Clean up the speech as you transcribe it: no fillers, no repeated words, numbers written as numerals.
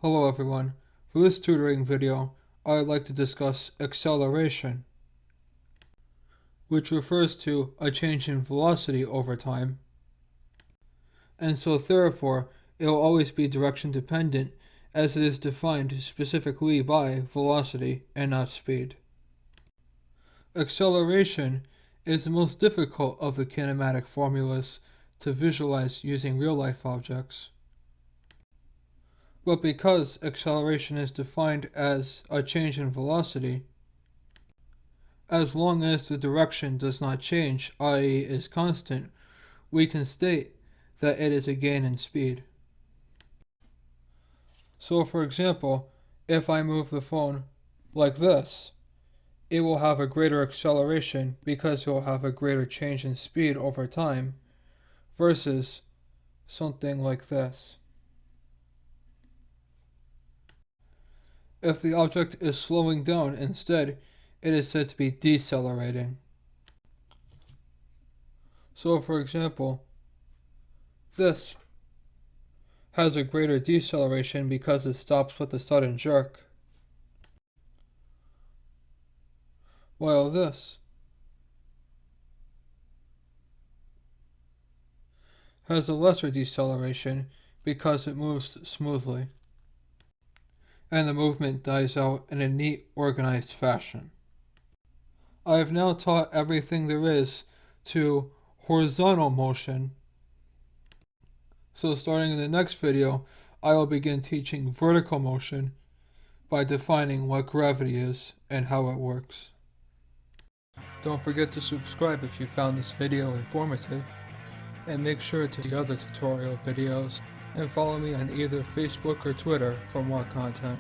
Hello everyone. For this tutoring video, I would like to discuss acceleration, which refers to a change in velocity over time, and so therefore it will always be direction dependent as it is defined specifically by velocity and not speed. Acceleration is the most difficult of the kinematic formulas to visualize using real-life objects. But because acceleration is defined as a change in velocity, as long as the direction does not change, i.e. is constant, we can state that it is a gain in speed. So for example, if I move the phone like this, it will have a greater acceleration because it will have a greater change in speed over time versus something like this. If the object is slowing down instead, it is said to be decelerating. So for example, this has a greater deceleration because it stops with a sudden jerk, while this has a lesser deceleration because it moves smoothly, and the movement dies out in a neat, organized fashion. I have now taught everything there is to horizontal motion, so starting in the next video, I will begin teaching vertical motion by defining what gravity is and how it works. Don't forget to subscribe if you found this video informative, and make sure to see other tutorial videos, and follow me on either Facebook or Twitter for more content.